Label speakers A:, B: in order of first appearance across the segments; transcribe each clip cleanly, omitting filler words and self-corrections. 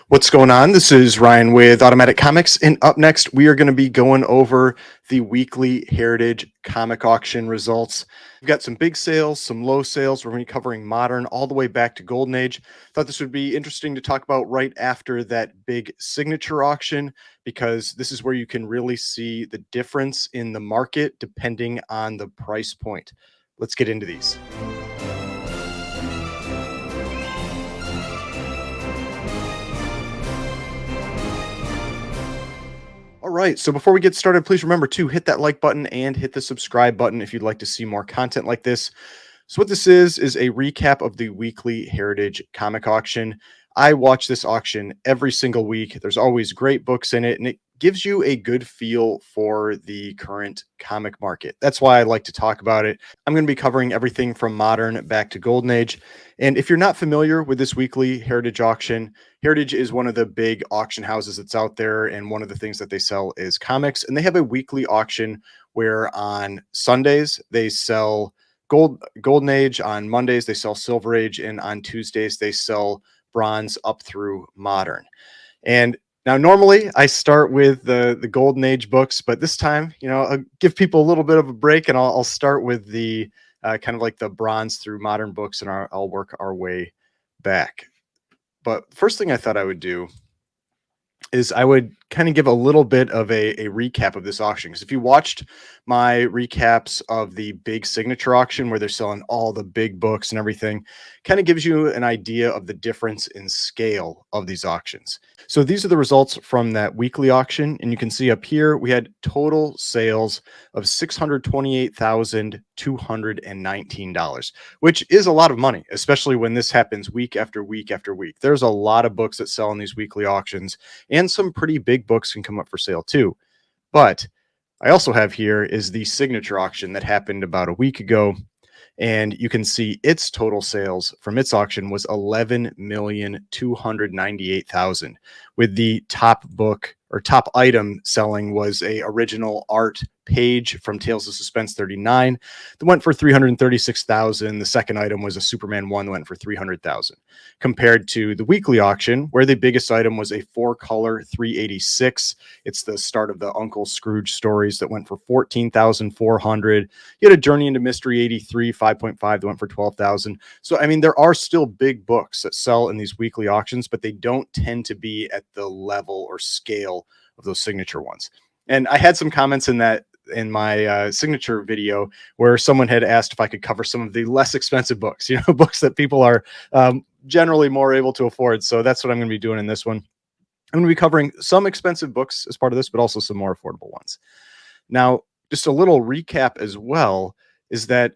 A: What's going on? This is Ryan with Automatic Comics, and up next, we are going to be going over the weekly Heritage comic auction results. We've got some big sales, some low sales. We're going to be covering modern all the way back to Golden Age. Thought this would be interesting to talk about right after that big signature auction, because this is where you can really see the difference in the market depending on the price point. Let's get into these. All right. So before we get started, please remember to hit that like button and hit the subscribe button if you'd like to see more content like this. So what this is a recap of the weekly Heritage comic auction. I watch this auction every single week. There's always great books in it, and it gives you a good feel for the current comic market. That's why I like to talk about it. I'm going to be covering everything from modern back to Golden Age. And if you're not familiar with this weekly Heritage auction, Heritage is one of the big auction houses that's out there, and one of the things that they sell is comics. And they have a weekly auction where on Sundays they sell Golden Age, on Mondays they sell Silver Age, and on Tuesdays they sell bronze up through modern. And now normally I start with the Golden Age books, but this time, I'll give people a little bit of a break, and I'll start with the kind of like the bronze through modern books, and I'll work our way back. But first thing I thought I would do is I would kind of give a little bit of a recap of this auction. Because if you watched my recaps of the big signature auction where they're selling all the big books and everything, kind of gives you an idea of the difference in scale of these auctions. So these are the results from that weekly auction. And you can see up here, we had total sales of $628,219, which is a lot of money, especially when this happens week after week after week. There's a lot of books that sell in these weekly auctions, and some pretty big books can come up for sale too. But I also have here is the signature auction that happened about a week ago. And you can see its total sales from its auction was 11,298,000, with the top book or top item selling was a original art page from Tales of Suspense 39 that went for 336,000. The second item was a Superman 1 that went for 300,000, compared to the weekly auction where the biggest item was a 4-color 386. It's the start of the Uncle Scrooge stories that went for 14,400. You had a Journey into Mystery 83 5.5 that went for 12,000. So I mean, there are still big books that sell in these weekly auctions, but they don't tend to be at the level or scale of those signature ones. And I had some comments in my signature video where someone had asked if I could cover some of the less expensive books, books that people are generally more able to afford. So that's what I'm going to be doing in this one. I'm going to be covering some expensive books as part of this, but also some more affordable ones. Now, just a little recap as well is that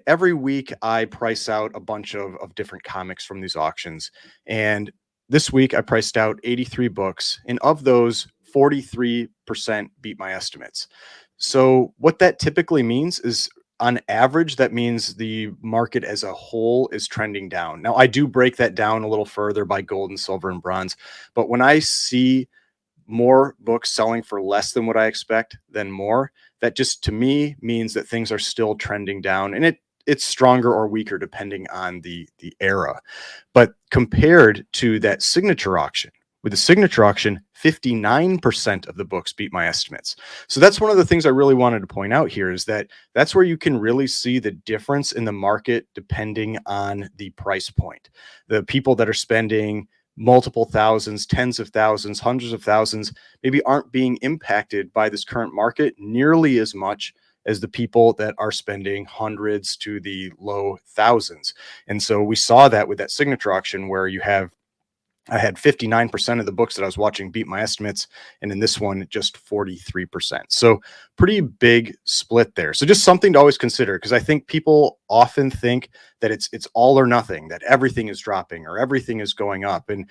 A: every week I price out a bunch of different comics from these auctions. And this week I priced out 83 books, and of those, 43% beat my estimates. So what that typically means is, on average, that means the market as a whole is trending down. Now, I do break that down a little further by gold and silver and bronze, but when I see more books selling for less than what I expect than more, that just to me means that things are still trending down, and it's stronger or weaker depending on the era. But compared to that signature auction, with the signature auction, 59% of the books beat my estimates. So that's one of the things I really wanted to point out here, is that that's where you can really see the difference in the market depending on the price point. The people that are spending multiple thousands, tens of thousands, hundreds of thousands, maybe aren't being impacted by this current market nearly as much as the people that are spending hundreds to the low thousands. And so we saw that with that signature auction where I had 59% of the books that I was watching beat my estimates, and in this one, just 43%. So pretty big split there. So just something to always consider, because I think people often think that it's all or nothing, that everything is dropping or everything is going up, and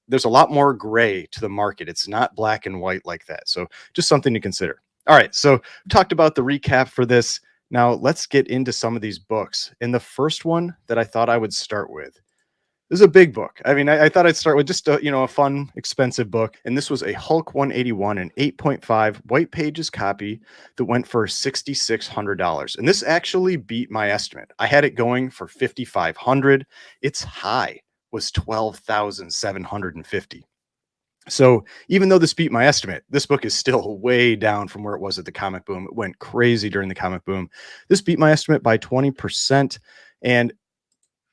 A: there's a lot more gray to the market. It's not black and white like that. So just something to consider. All right, so we talked about the recap for this. Now let's get into some of these books. And the first one that I thought I would start with, this is a big book. I mean, I thought I'd start with just a fun, expensive book. And this was a Hulk 181, an 8.5 white pages copy that went for $6,600. And this actually beat my estimate. I had it going for $5,500. It's high was 12,750. So even though this beat my estimate, this book is still way down from where it was at the comic boom. It went crazy during the comic boom. This beat my estimate by 20%. And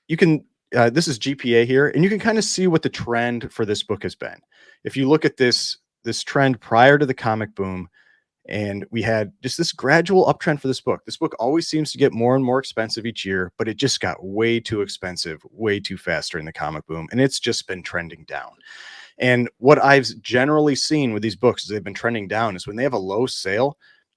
A: you can, this is GPA here, and you can kind of see what the trend for this book has been. If you look at this trend prior to the comic boom, and we had just this gradual uptrend for this book. This book always seems to get more and more expensive each year, but it just got way too expensive, way too fast during the comic boom. And it's just been trending down. And what I've generally seen with these books is they've been trending down is when they have a low sale,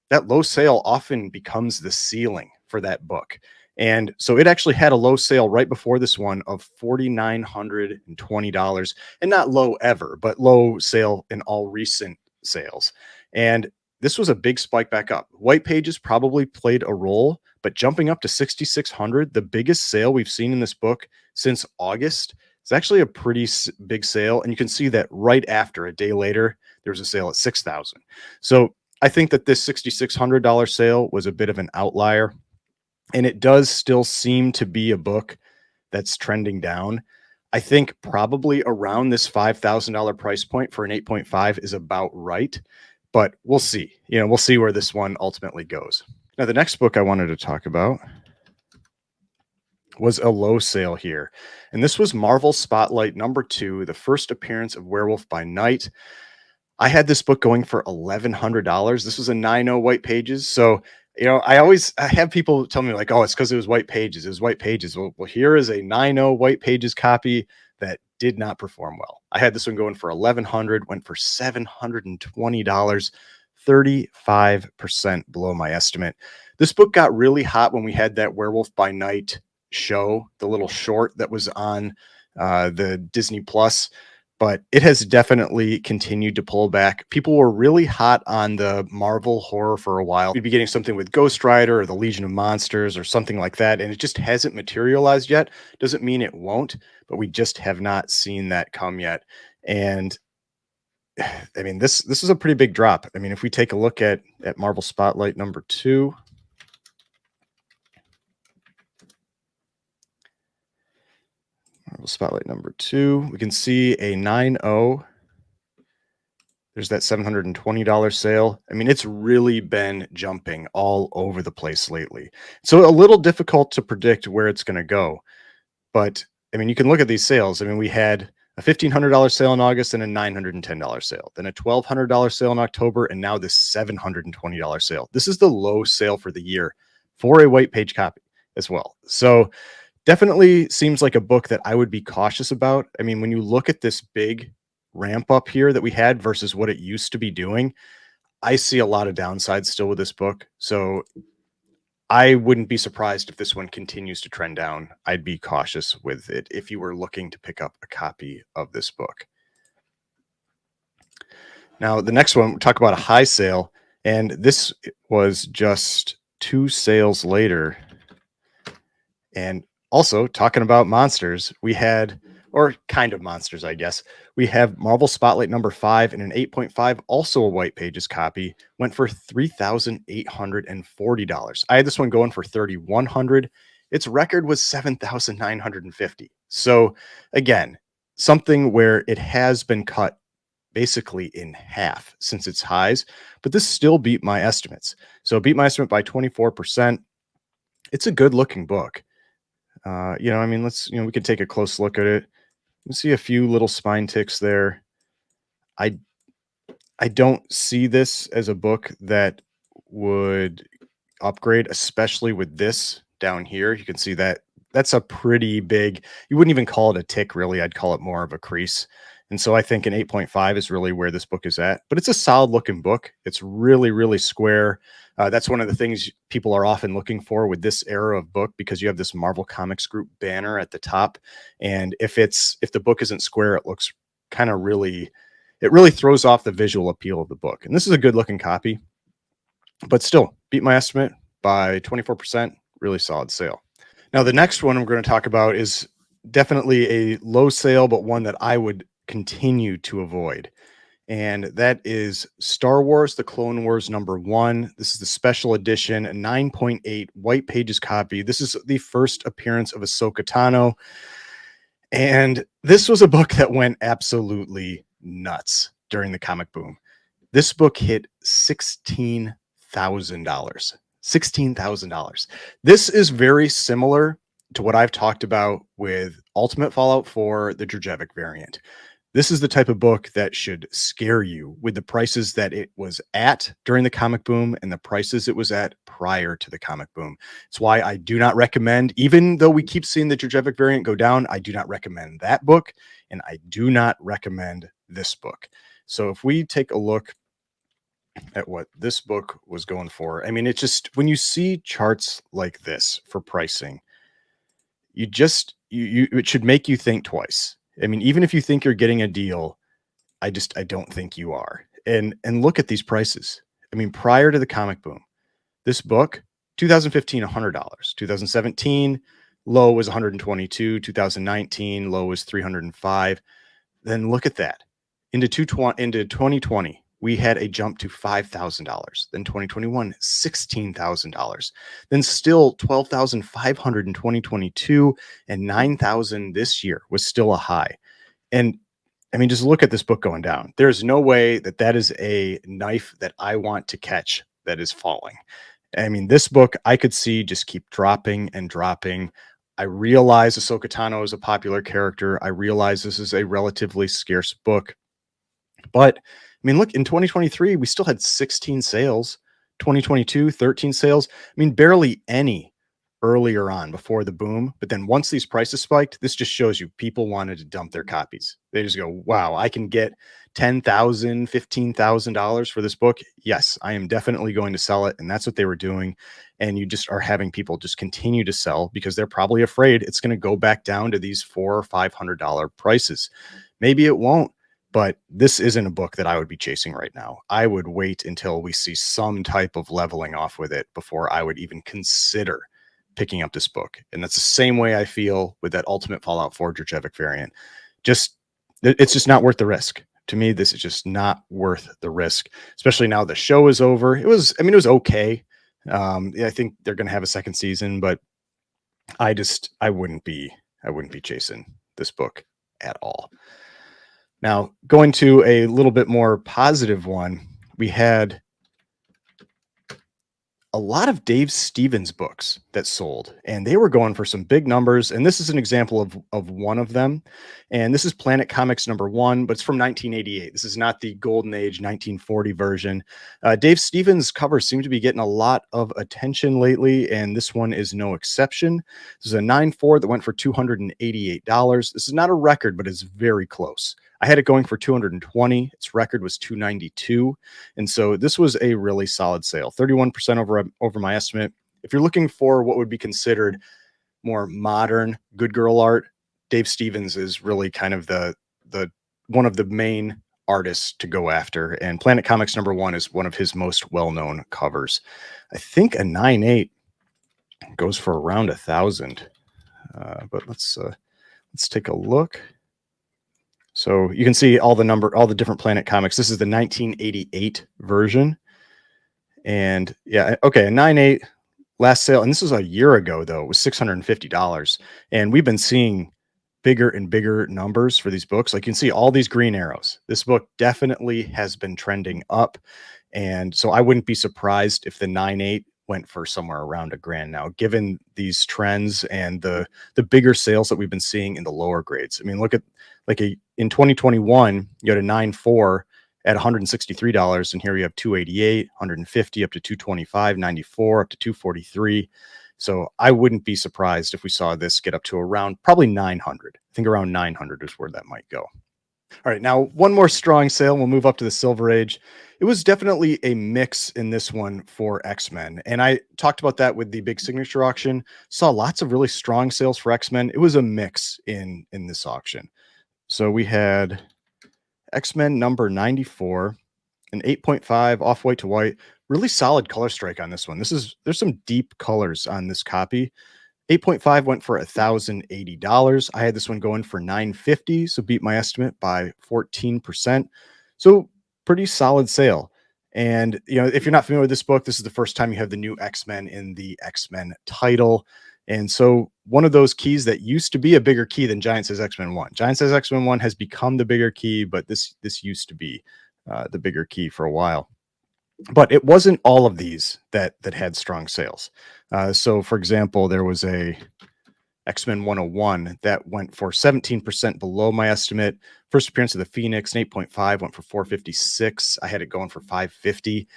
A: that low sale often becomes the ceiling for that book. And so it actually had a low sale right before this one of $4,920, and not low ever, but low sale in all recent sales. And this was a big spike back up. White pages probably played a role, but jumping up to 6,600, the biggest sale we've seen in this book since August. It's actually a pretty big sale. And you can see that right after, a day later, there was a sale at 6,000. So I think that this $6,600 sale was a bit of an outlier. And it does still seem to be a book that's trending down. I think probably around this $5,000 price point for an 8.5 is about right. But we'll see. We'll see where this one ultimately goes. Now, the next book I wanted to talk about was a low sale here. And this was Marvel Spotlight #2, the first appearance of Werewolf by Night. I had this book going for $1,100. This was a 9.0 white pages. So, I have people tell me like, oh, it's because it was white pages. It was white pages. Well, here is a 9.0 white pages copy that did not perform well. I had this one going for $1,100, went for $720, 35% below my estimate. This book got really hot when we had that Werewolf by Night show, the little short that was on the Disney Plus, but it has definitely continued to pull back. People were really hot on the Marvel horror for a while. We'd be getting something with Ghost Rider or the Legion of Monsters or something like that, and it just hasn't materialized yet. Doesn't mean it won't, but we just have not seen that come yet. And I mean, this is a pretty big drop. I mean, if we take a look at Marvel Spotlight #2, Marvel Spotlight #2, we can see a 9.0. There's that $720 sale. I mean, it's really been jumping all over the place lately. So a little difficult to predict where it's going to go. But I mean, you can look at these sales. I mean, we had a $1,500 sale in August and a $910 sale, then a $1,200 sale in October, and now this $720 sale. This is the low sale for the year for a white page copy as well. So definitely seems like a book that I would be cautious about. I mean, when you look at this big ramp up here that we had versus what it used to be doing, I see a lot of downsides still with this book. So I wouldn't be surprised if this one continues to trend down. I'd be cautious with it if you were looking to pick up a copy of this book. Now, the next one, we'll talk about a high sale, and this was just 2 sales later. And also talking about monsters, we had, or kind of monsters, I guess, we have Marvel Spotlight #5 and an 8.5, also a white pages copy, went for $3,840. I had this one going for $3,100. Its record was $7,950. So again, something where it has been cut basically in half since its highs, but this still beat my estimates. So it beat my estimate by 24%. It's a good looking book. I mean, we can take a close look at it. You see a few little spine ticks there. I don't see this as a book that would upgrade, especially with this down here. You can see that that's a pretty big, you wouldn't even call it a tick, really. I'd call it more of a crease. And so I think an 8.5 is really where this book is at, but it's a solid looking book. It's really, really square. That's one of the things people are often looking for with this era of book, because you have this Marvel Comics Group banner at the top. And if the book isn't square, it looks kind of really throws off the visual appeal of the book. And this is a good looking copy, but still beat my estimate by 24%, really solid sale. Now, the next one we're going to talk about is definitely a low sale, but one that I would continue to avoid. And that is Star Wars: The Clone Wars #1. This is the special edition, a 9.8 white pages copy. This is the first appearance of Ahsoka Tano. And this was a book that went absolutely nuts during the comic boom. This book hit $16,000. $16,000. This is very similar to what I've talked about with Ultimate Fallout 4, the Drzevic variant. This is the type of book that should scare you with the prices that it was at during the comic boom and the prices it was at prior to the comic boom. It's why I do not recommend, even though we keep seeing the Drzevic variant go down, I do not recommend that book, and I do not recommend this book. So if we take a look at what this book was going for, I mean, it just, when you see charts like this for pricing, you just, it should make you think twice. I mean, even if you think you're getting a deal, I don't think you are. And look at these prices. I mean, prior to the comic boom, this book, 2015, $100. 2017, low was 122. 2019, low was 305. Then look at that. Into 2020, we had a jump to $5,000. Then 2021, $16,000. Then still 12,500 in 2022, and 9,000 this year was still a high. And I mean, just look at this book going down. There's no way that that is a knife that I want to catch that is falling. I mean, this book I could see just keep dropping and dropping. I realize Ahsoka Tano is a popular character. I realize this is a relatively scarce book. But I mean, look, in 2023, we still had 16 sales, 2022, 13 sales. I mean, barely any earlier on before the boom. But then once these prices spiked, this just shows you people wanted to dump their copies. They just go, wow, I can get $10,000, $15,000 for this book. Yes, I am definitely going to sell it. And that's what they were doing. And you just are having people just continue to sell because they're probably afraid it's going to go back down to these $400 or $500 prices. Maybe it won't. But this isn't a book that I would be chasing right now. I would wait until we see some type of leveling off with it before I would even consider picking up this book. And that's the same way I feel with that Ultimate Fallout 4 Drzevic variant. Just, it's just not worth the risk. To me, this is just not worth the risk, especially now the show is over. It was okay. I think they're going to have a second season, but I wouldn't be chasing this book at all. Now, going to a little bit more positive one, we had a lot of Dave Stevens books that sold, and they were going for some big numbers. And this is an example of one of them. And this is Planet Comics #1, but it's from 1988. This is not the Golden Age 1940 version. Dave Stevens covers seem to be getting a lot of attention lately, and this one is no exception. This is a 9.4 that went for $288. This is not a record, but it's very close. I had it going for 220. Its record was 292. And so this was a really solid sale, 31% over my estimate. If you're looking for what would be considered more modern good girl art, Dave Stevens is really kind of the one of the main artists to go after. And Planet Comics #1 is one of his most well-known covers. I think a 9.8 goes for around 1,000. But let's take a look. So you can see all the different Planet Comics. This is the 1988 version. And yeah, okay, a 9.8 last sale. And this was a year ago, though. It was $650. And we've been seeing bigger and bigger numbers for these books. Like you can see all these green arrows. This book definitely has been trending up. And so I wouldn't be surprised if the 9.8 went for somewhere around $1,000 now, given these trends and the bigger sales that we've been seeing in the lower grades. I mean, look at in 2021, you had a 9.4 at $163, and here we have 288, 150 up to 225, 94 up to 243. So I wouldn't be surprised if we saw this get up to around probably 900. I think around 900 is where that might go. All right, now one more strong sale. We'll move up to the Silver Age. It was definitely a mix in this one for X-Men. And I talked about that with the big signature auction. Saw lots of really strong sales for X-Men. It was a mix in this auction. So we had X-Men #94, an 8.5 off-white to white. Really solid color strike on this one. There's some deep colors on this copy. 8.5 went for $1,080. I had this one going for $950, so beat my estimate by 14%. So pretty solid sale. And if you're not familiar with this book, this is the first time you have the new X-Men in the X-Men title. And so one of those keys that used to be a bigger key than Giant Says X-Men 1. Giant Says X-Men 1 has become the bigger key, but this used to be the bigger key for a while. But it wasn't all of these that had strong sales. So for example, there was a X-Men 101 that went for 17% below my estimate. First appearance of the Phoenix, an 8.5, went for 456. I had it going for 550.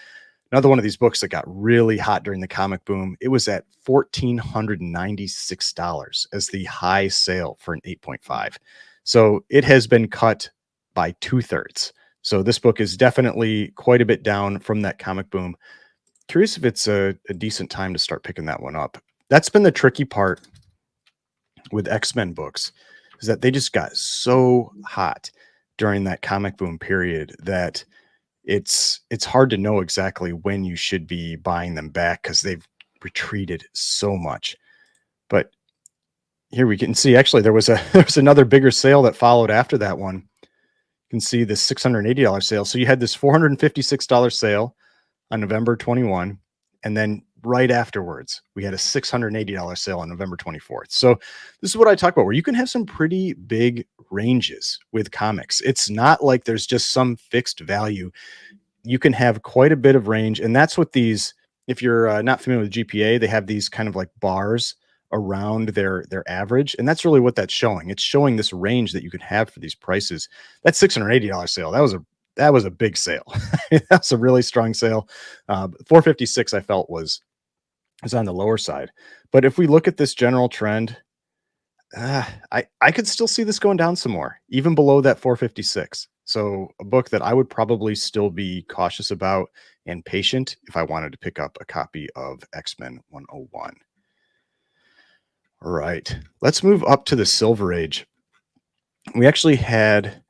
A: Another one of these books that got really hot during the comic boom, it was at $1,496 as the high sale for an 8.5. So it has been cut by 2/3. So this book is definitely quite a bit down from that comic boom. Curious if it's a decent time to start picking that one up. That's been the tricky part with X-Men books, is that they just got so hot during that comic boom period that it's hard to know exactly when you should be buying them back because they've retreated so much. But here we can see actually there was another bigger sale that followed after that one. You can see the $680 sale. So you had this $456 sale on November 21, and then right afterwards we had a $680 sale on November 24th. So this is what I talk about, where you can have some pretty big ranges with comics. It's not like there's just some fixed value. You can have quite a bit of range, and that's what these, if you're not familiar with GPA, they have these kind of like bars around their average, and that's really what that's showing. It's showing this range that you can have for these prices. That $680 sale, that was a big sale. That's a really strong sale. 456 I felt was on the lower side. But if we look at this general trend, I could still see this going down some more, even below that 456. So a book that I would probably still be cautious about and patient if I wanted to pick up a copy of X-Men 101. All right, let's move up to the Silver Age. We actually had a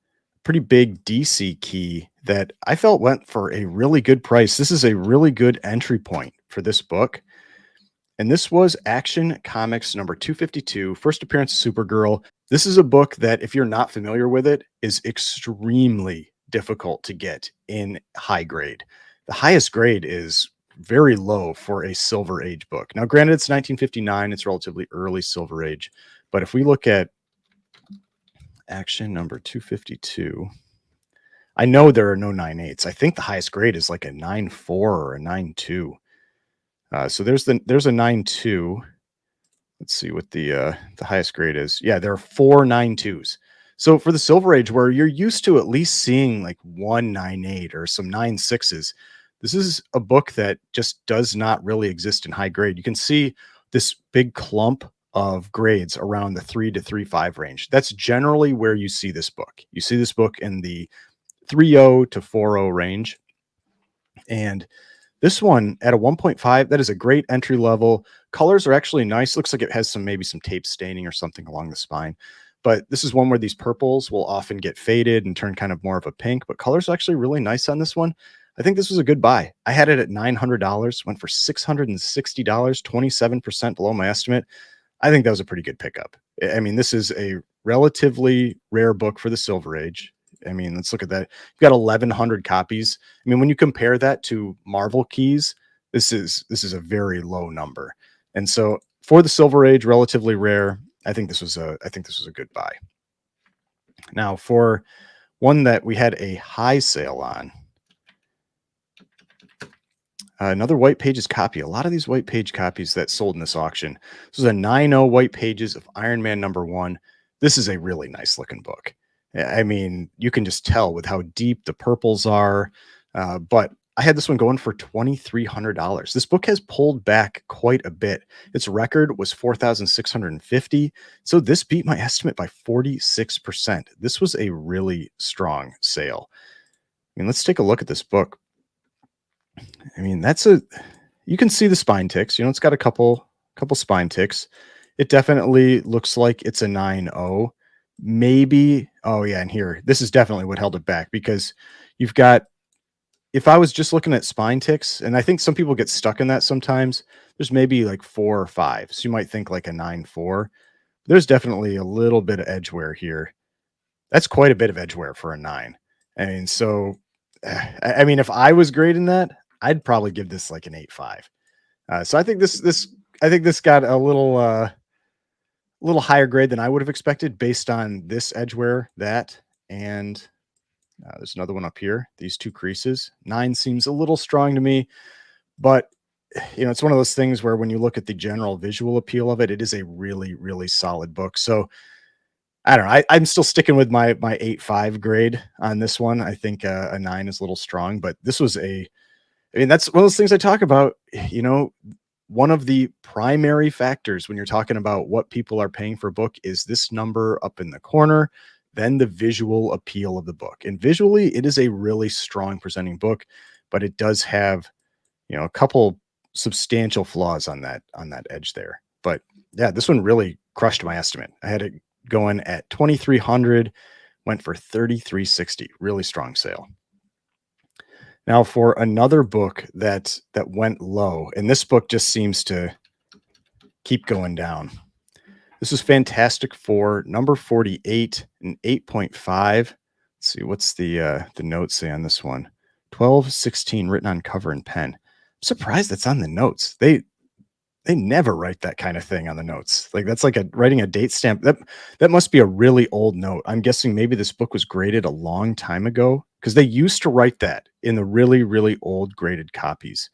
A: pretty big DC key that I felt went for a really good price. This is a really good entry point for this book. And this was Action Comics number 252, first appearance of Supergirl. This is a book that, if you're not familiar with it, is extremely difficult to get in high grade. The highest grade is very low for a Silver Age book. Now, granted, it's 1959, it's relatively early Silver Age. But if we look at Action number 252, I know there are no 9.8s. I think the highest grade is like a 9.4 or a 9.2. So there's a 9.2. Let's see what the highest grade is. Yeah, there are 4 9.2s. So for the Silver Age, where you're used to at least seeing like 1 9.8 or some 9.6s, this is a book that just does not really exist in high grade. You can see this big clump of grades around the 3 to 3.5 range. That's generally where you see this book. You see this book in the 3.0 to 4.0 range. And this one at a 1.5, that is a great entry level. Colors are actually nice. Looks like it has maybe some tape staining or something along the spine. But this is one where these purples will often get faded and turn kind of more of a pink. But colors are actually really nice on this one. I think this was a good buy. I had it at $900, went for $660, 27% below my estimate. I think that was a pretty good pickup. I mean, this is a relatively rare book for the Silver Age. I mean, let's look at that. You've got 1,100 copies. I mean, when you compare that to Marvel keys, this is a very low number. And so for the Silver Age, relatively rare. I think this was a good buy. Now, for one that we had a high sale on, another White Pages copy. A lot of these White Page copies that sold in this auction. This is a 9.0 White Pages of Iron Man #1. This is a really nice looking book. I mean, you can just tell with how deep the purples are. But I had this one going for $2,300. This book has pulled back quite a bit. Its record was 4,650. So this beat my estimate by 46%. This was a really strong sale. I mean, let's take a look at this book. I mean, you can see the spine ticks. You know, it's got a couple spine ticks. It definitely looks like it's a 9.0. Maybe, oh yeah, and here, this is definitely what held it back, because you've got, if I was just looking at spine ticks, and I think some people get stuck in that sometimes, there's maybe like 4 or 5. So you might think like a 9.4. There's definitely a little bit of edge wear here. That's quite a bit of edge wear for a 9. And so, I mean, if I was grading that, I'd probably give this like an 8.5. So I think this I think this got a little higher grade than I would have expected based on this edgeware, that, and there's another one up here. These two creases. 9 seems a little strong to me, but it's one of those things where when you look at the general visual appeal of it, it is a really, really solid book. So I don't know. I'm still sticking with my 8.5 grade on this one. I think a 9 is a little strong, but this was I mean, that's one of those things I talk about. One of the primary factors when you're talking about what people are paying for a book is this number up in the corner, then the visual appeal of the book. And visually, it is a really strong presenting book, but it does have, a couple substantial flaws on that edge there. But yeah, this one really crushed my estimate. I had it going at 2,300, went for 3,360. Really strong sale. Now for another book that went low, and this book just seems to keep going down. This is Fantastic Four, number 48, an 8.5. Let's see, what's the notes say on this one? 1216 written on cover in pen. I'm surprised that's on the notes. They never write that kind of thing on the notes. Like that's like writing a date stamp. That must be a really old note. I'm guessing maybe this book was graded a long time ago because they used to write that in the really, really old graded copies.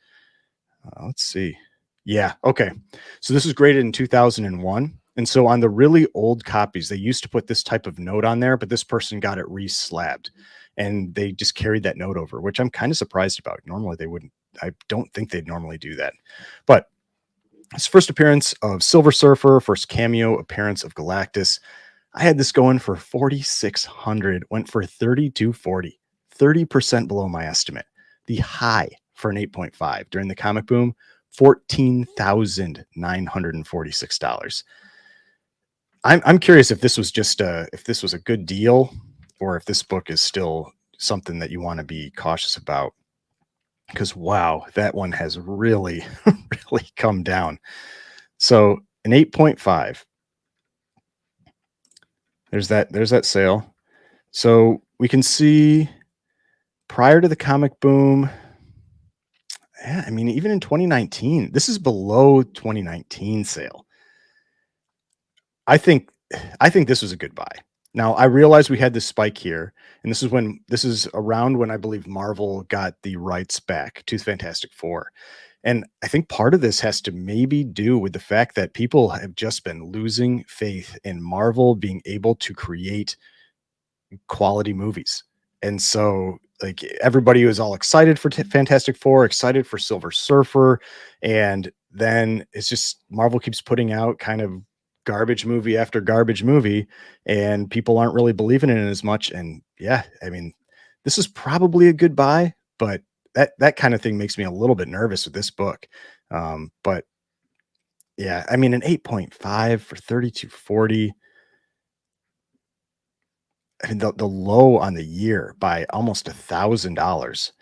A: Let's see. Yeah. Okay. So this was graded in 2001. And so on the really old copies, they used to put this type of note on there, but this person got it re-slabbed and they just carried that note over, which I'm kind of surprised about. Normally they wouldn't. I don't think they'd normally do that. But his first appearance of Silver Surfer, first cameo appearance of Galactus. I had this going for 4,600, went for 3,240, 30% below my estimate. The high for an 8.5 during the comic boom, $14,946. I'm curious if this was just if this was a good deal or if this book is still something that you want to be cautious about. Because wow, that one has really, really come down. So an 8.5. There's that sale. So we can see prior to the comic boom, yeah, I mean, even in 2019, this is below 2019 sale. I think this was a good buy. Now I realize we had this spike here, and this is around when I believe Marvel got the rights back to Fantastic Four. And I think part of this has to maybe do with the fact that people have just been losing faith in Marvel being able to create quality movies. And so like everybody was all excited for Fantastic Four, excited for Silver Surfer, and then it's just Marvel keeps putting out kind of garbage movie after garbage movie and people aren't really believing in it as much. And yeah, I mean, this is probably a good buy, but that kind of thing makes me a little bit nervous with this book. But yeah, I mean, an 8.5 for 3,240. I mean, the low on the year by almost $1,000.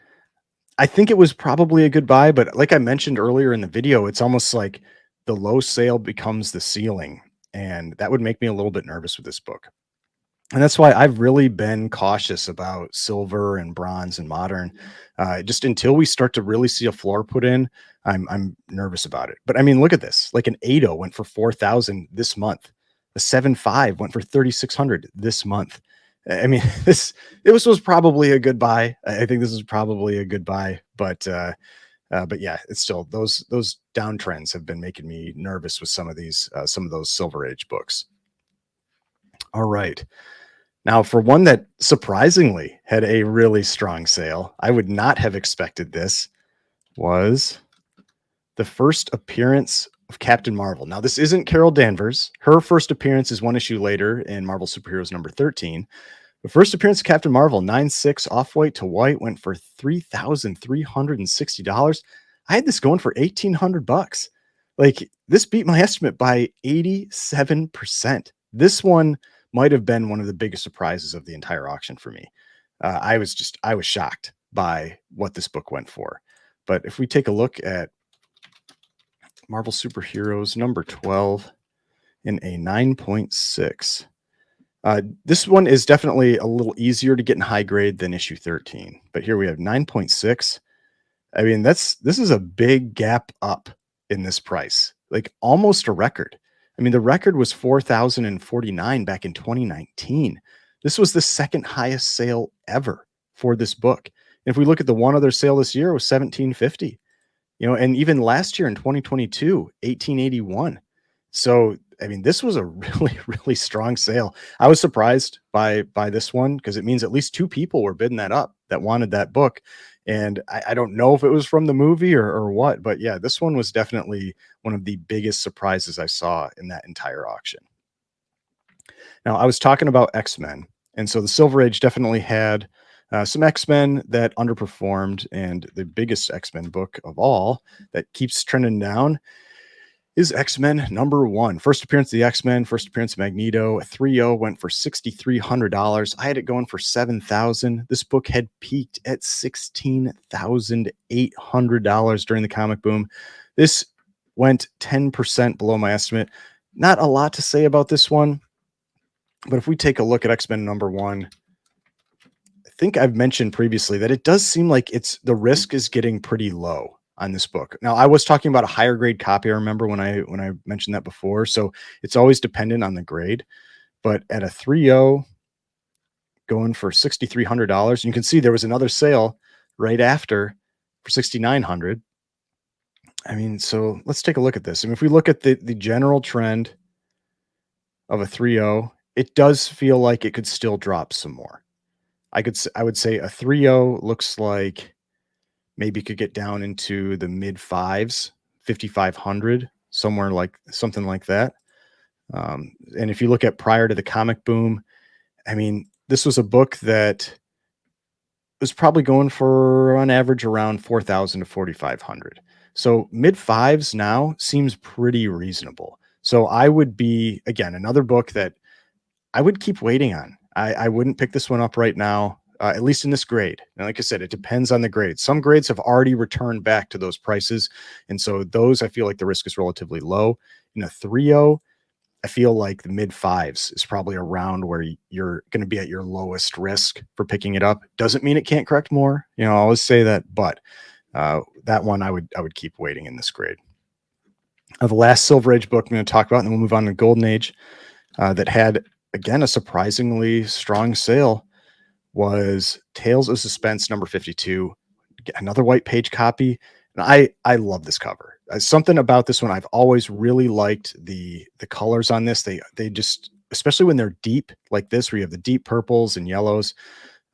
A: I think it was probably a good buy, but like I mentioned earlier in the video, it's almost like the low sale becomes the ceiling, and that would make me a little bit nervous with this book. And that's why I've really been cautious about silver and bronze and modern. Just until we start to really see a floor put in, I'm nervous about it. But I mean, look at this. Like an 8.0 went for 4,000 this month. The 7.5 went for 3,600 this month. I mean, this was probably a good buy. I think this is probably a good buy, but yeah, it's still those downtrends have been making me nervous with some of those Silver Age books. All right. Now, for one that surprisingly had a really strong sale, I would not have expected this, was the first appearance of Captain Marvel. Now, this isn't Carol Danvers. Her first appearance is one issue later in Marvel Superheroes number 13. The first appearance of Captain Marvel, 9.6 off-white to white, went for $3,360. I had this going for $1,800. Like, this beat my estimate by 87%. This one might have been one of the biggest surprises of the entire auction for me. I was shocked by what this book went for. But if we take a look at Marvel Superheroes number 12 in a 9.6, this one is definitely a little easier to get in high grade than issue 13. But here we have 9.6. I mean, this is a big gap up in this price. like almost a record. I mean, the record was 4,049 back in 2019. This was the second highest sale ever for this book. And if we look at the one other sale this year, it was 1750. And even last year in 2022, 1881. So, I mean, this was a really, really strong sale. I was surprised by this one because it means at least two people were bidding that up that wanted that book. And I don't know if it was from the movie or what, but yeah, this one was definitely one of the biggest surprises I saw in that entire auction. Now, I was talking about X-Men, and so the Silver Age definitely had some X-Men that underperformed, and the biggest X-Men book of all that keeps trending down is X-Men #1. First appearance of the X-Men, first appearance of Magneto. A 3.0 went for $6,300. I had it going for $7,000. This book had peaked at $16,800 during the comic boom. This went 10% below my estimate. Not a lot to say about this one, but if we take a look at X-Men #1, I think I've mentioned previously that it does seem like the risk is getting pretty low on this book. Now, I was talking about a higher grade copy. I remember when I mentioned that before. So it's always dependent on the grade. But at a 3.0 going for $6,300, you can see there was another sale right after for $6,900. I mean, so let's take a look at this. I mean, if we look at the general trend of a 3.0, it does feel like it could still drop some more. I would say a 3.0 looks like maybe could get down into the mid fives, 5,500, something like that. And if you look at prior to the comic boom, I mean, this was a book that was probably going for on average around 4,000 to 4,500. So mid fives now seems pretty reasonable. So I would be, again, another book that I would keep waiting on. I wouldn't pick this one up right now, at least in this grade. And like I said, it depends on the grade. Some grades have already returned back to those prices. And so those, I feel like the risk is relatively low. In a 3.0, I feel like the mid fives is probably around where you're going to be at your lowest risk for picking it up. Doesn't mean it can't correct more. I always say that, but that one I would keep waiting in this grade. The last Silver Age book I'm going to talk about, and then we'll move on to Golden Age, that had, again, a surprisingly strong sale was Tales of Suspense #52. Another white page copy. And I love this cover. Something about this one, I've always really liked the colors on this. They just, especially when they're deep like this, where you have the deep purples and yellows.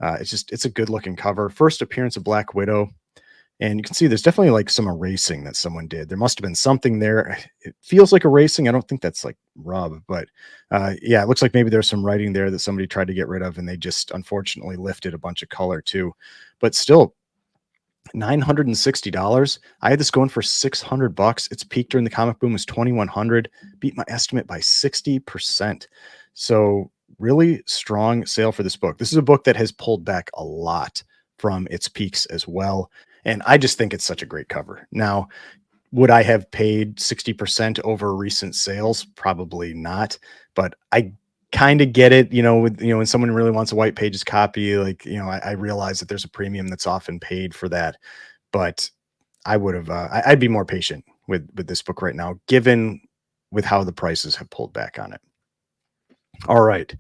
A: It's a good looking cover. First appearance of Black Widow. And you can see there's definitely like some erasing that someone did. There must have been something there. It feels like erasing. I don't think that's like rub, but yeah, it looks like maybe there's some writing there that somebody tried to get rid of, and they just unfortunately lifted a bunch of color too. But still, $960. I had this going for $600. Its peak during the comic boom was 2,100. Beat my estimate by 60%. So really strong sale for this book. This is a book that has pulled back a lot from its peaks as well. And I just think it's such a great cover. Now, would I have paid 60% over recent sales? Probably not. But I kind of get it, when someone really wants a white pages copy, like, I realize that there's a premium that's often paid for that. But I would have, I'd be more patient with this book right now, given with how the prices have pulled back on it. All right.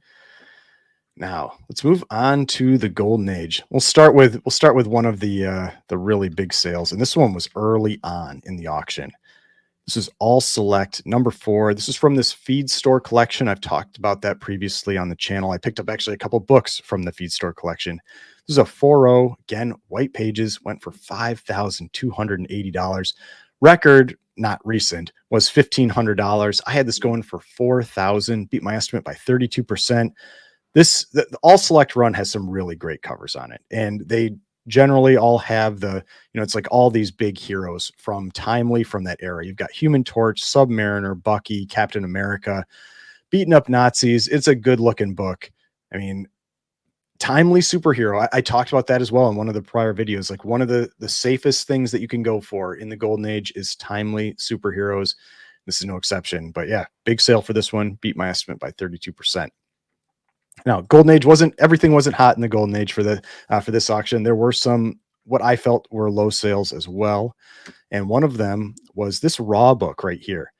A: Now let's move on to the Golden Age. We'll start with one of the really big sales, and this one was early on in the auction. This is All Select #4. This is from this feed store collection. I've talked about that previously on the channel. I picked up actually a couple books from the feed store collection. This is a 4.0, again, white pages, went for $5,280. Record, not recent, was $1,500. I had this going for $4,000, beat my estimate by 32%. The All Select run has some really great covers on it, and they generally all have it's like all these big heroes from that era. You've got Human Torch, Submariner, Bucky, Captain America, beating up Nazis. It's a good looking book. I mean, timely superhero. I talked about that as well in one of the prior videos. Like, one of the safest things that you can go for in the Golden Age is timely superheroes. This is no exception. But yeah, big sale for this one. Beat my estimate by 32%. Now, Golden Age everything wasn't hot in the Golden Age for this auction. There were some what I felt were low sales as well, and one of them was this Raw book right here.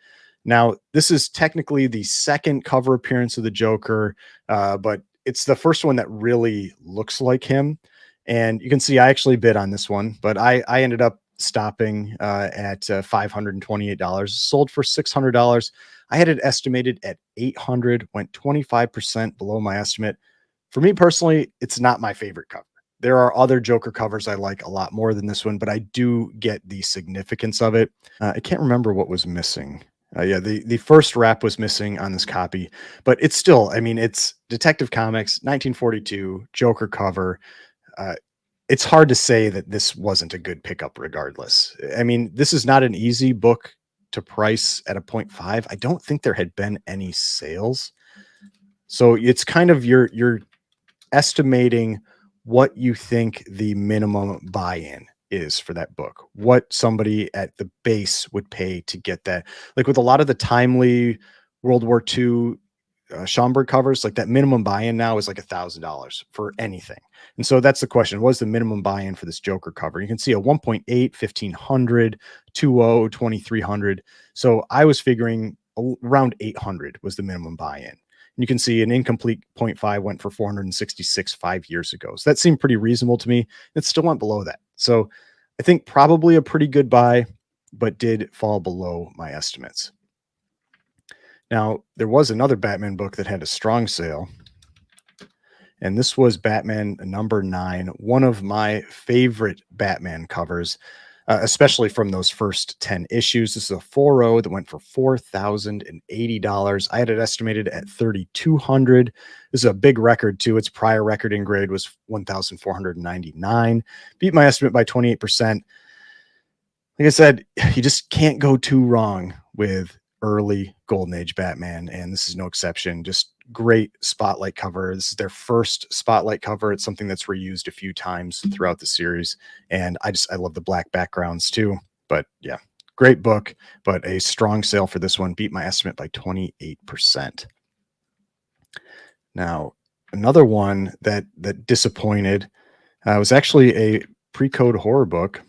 A: Now, this is technically the second cover appearance of the Joker, but it's the first one that really looks like him. And you can see I actually bid on this one, but I ended up stopping at $528, sold for $600. I had it estimated at 800, went 25% below my estimate. For me personally, it's not my favorite cover. There are other Joker covers I like a lot more than this one, but I do get the significance of it. I can't remember what was missing. Yeah, the first wrap was missing on this copy, but it's still, I mean, it's Detective Comics, 1942, Joker cover. Uh, it's hard to say that this wasn't a good pickup regardless. I mean, this is not an easy book to price at a point 0.5. I don't think there had been any sales. So it's kind of you're estimating what you think the minimum buy-in is for that book, what somebody at the base would pay to get that. Like with a lot of the timely World War II Schomburg covers, like that minimum buy-in now is like $1,000 for anything. And so that's the question. What is the minimum buy-in for this Joker cover? You can see a 1.8, 1,500, 2.0, 2,300. So I was figuring around 800 was the minimum buy-in. And you can see an incomplete 0.5 went for 466 5 years ago. So that seemed pretty reasonable to me. It still went below that. So I think probably a pretty good buy, but did fall below my estimates. Now, there was another Batman book that had a strong sale, and this was Batman number 9, one of my favorite Batman covers, especially from those first 10 issues. This is a 4.0 that went for $4,080. I had it estimated at $3,200. This is a big record, too. Its prior record in grade was $1,499. Beat my estimate by 28%. Like I said, you just can't go too wrong with early Golden Age Batman, and this is no exception. Just great spotlight cover. This is their first spotlight cover. It's something that's reused a few times throughout the series, and I love the black backgrounds too. But yeah, great book, but a strong sale for this one. Beat my estimate by 28%. Now, another one that disappointed was actually a pre-code horror book.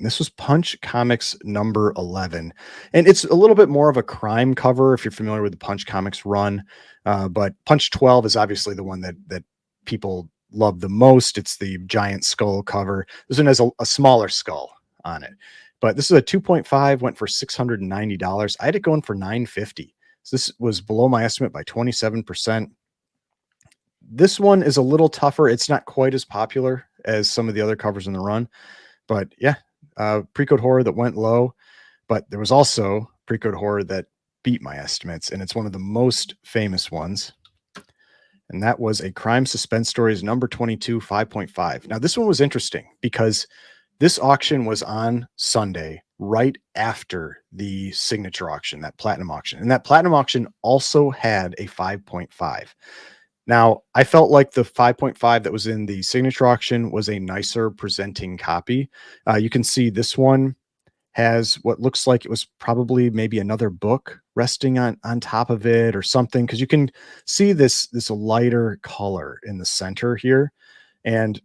A: This was Punch Comics number 11. And it's a little bit more of a crime cover if you're familiar with the Punch Comics run. But Punch 12 is obviously the one that people love the most. It's the giant skull cover. This one has a smaller skull on it. But this is a 2.5, went for $690. I had it going for $950. So this was below my estimate by 27%. This one is a little tougher. It's not quite as popular as some of the other covers in the run. But yeah, pre-code horror that went low, but there was also pre-code horror that beat my estimates, and it's one of the most famous ones. And that was a crime suspense stories number 22, 5.5. Now, this one was interesting because this auction was on Sunday, right after the signature auction, that platinum auction. And that platinum auction also had a 5.5. Now, I felt like the 5.5 that was in the signature auction was a nicer presenting copy. You can see this one has what looks like it was probably maybe another book resting on top of it or something, because you can see this lighter color in the center here, and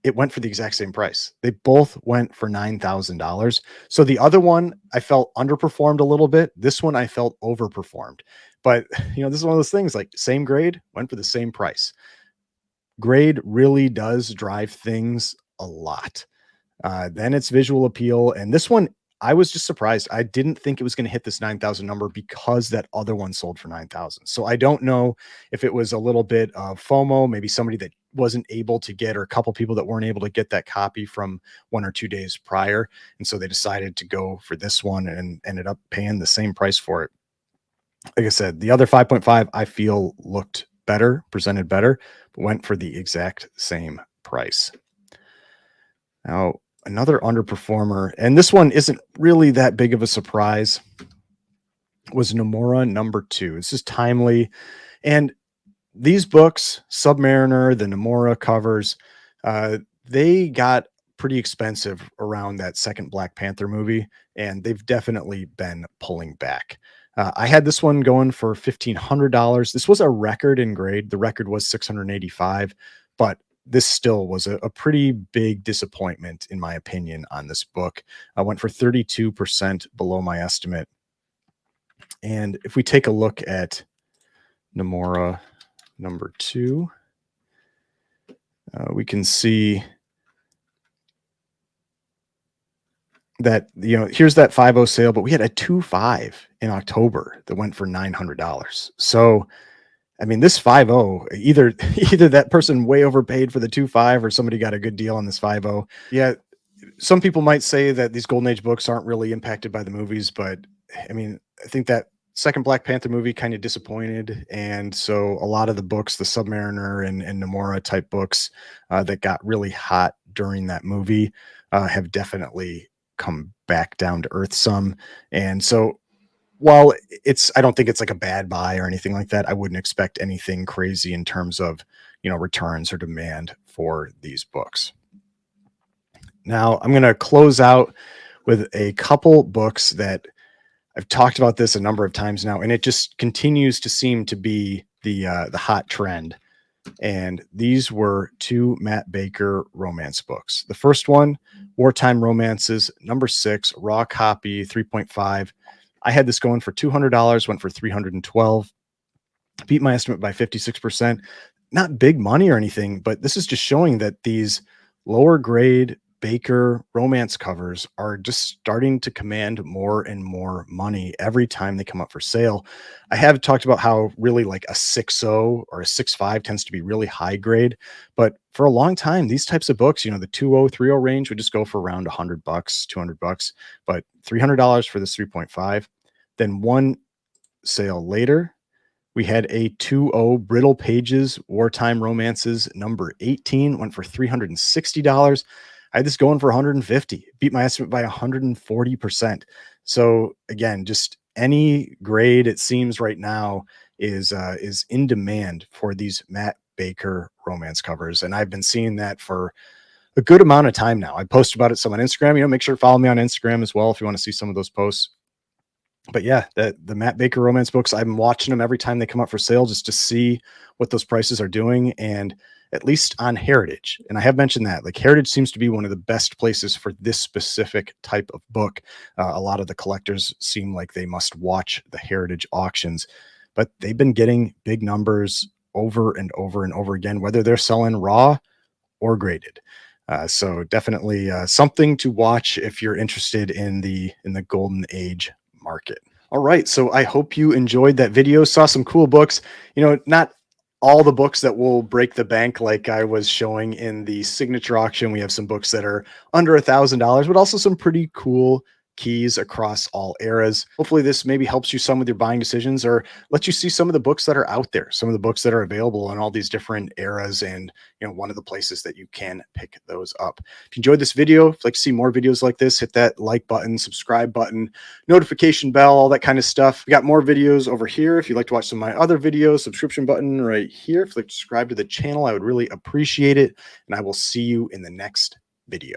A: it went for the exact same price. They both went for $9,000. So the other one I felt underperformed a little bit. This one I felt overperformed. But this is one of those things, like same grade, went for the same price. Grade really does drive things a lot. Then it's visual appeal. And this one, I was just surprised. I didn't think it was going to hit this 9,000 number because that other one sold for 9,000. So I don't know if it was a little bit of FOMO, maybe somebody that wasn't able to get, or a couple people that weren't able to get that copy from 1 or 2 days prior. And so they decided to go for this one and ended up paying the same price for it. Like I said, the other 5.5 I feel looked better, presented better, but went for the exact same price. Now, another underperformer, and this one isn't really that big of a surprise, was Namora number 2. This is timely. And these books, Submariner, the Namora covers, they got pretty expensive around that second Black Panther movie, and they've definitely been pulling back. I had this one going for $1,500. This was a record in grade. The record was 685, but this still was a pretty big disappointment, in my opinion, on this book. I went for 32% below my estimate. And if we take a look at Namora number 2, we can see that, here's that 5.0 sale, but we had a 2.5 in October that went for $900. So, I mean, this 5.0, either that person way overpaid for the 2.5 or somebody got a good deal on this 5.0. Yeah, some people might say that these Golden Age books aren't really impacted by the movies, but I mean, I think that second Black Panther movie kind of disappointed, and so a lot of the books, the Submariner and Namora type books that got really hot during that movie, have definitely come back down to earth some. And so, while I don't think it's like a bad buy or anything like that, I wouldn't expect anything crazy in terms of returns or demand for these books. Now, I'm going to close out with a couple books that I've talked about this a number of times now, and it just continues to seem to be the hot trend. And these were 2 Matt Baker romance books. The first one, Wartime Romances, number 6, raw copy, 3.5. I had this going for $200, went for $312. Beat my estimate by 56%. Not big money or anything, but this is just showing that these lower grade Baker romance covers are just starting to command more and more money every time they come up for sale. I have talked about how really like a 6.0 or a 6.5 tends to be really high grade, but for a long time, these types of books, the 2.0, 3.0 range would just go for around $100, $200, but $300 for this 3.5. Then one sale later, we had a 2.0 Brittle Pages Wartime Romances number 18, went for $360. I had this going for 150, beat my estimate by 140%. So again, just any grade, it seems right now is in demand for these Matt Baker romance covers. And I've been seeing that for a good amount of time now. I post about it some on Instagram. Make sure to follow me on Instagram as well if you want to see some of those posts. But yeah, the Matt Baker romance books, I'm watching them every time they come up for sale just to see what those prices are doing. And at least on Heritage, and I have mentioned that, like, Heritage seems to be one of the best places for this specific type of book. A lot of the collectors seem like they must watch the Heritage auctions, but they've been getting big numbers over and over and over again, whether they're selling raw or graded. So definitely something to watch if you're interested in the Golden Age market. All right, so I hope you enjoyed that video, saw some cool books. Not all the books that will break the bank like I was showing in the signature auction. We have some books that are under $1,000, but also some pretty cool keys across all eras. Hopefully this maybe helps you some with your buying decisions, or lets you see some of the books that are out there, some of the books that are available in all these different eras, and one of the places that you can pick those up. If you enjoyed this video, if you'd like to see more videos like this, hit that like button, subscribe button, notification bell, all that kind of stuff. We got more videos over here. If you'd like to watch some of my other videos, subscription button right here. If you'd like to subscribe to the channel, I would really appreciate it. And I will see you in the next video.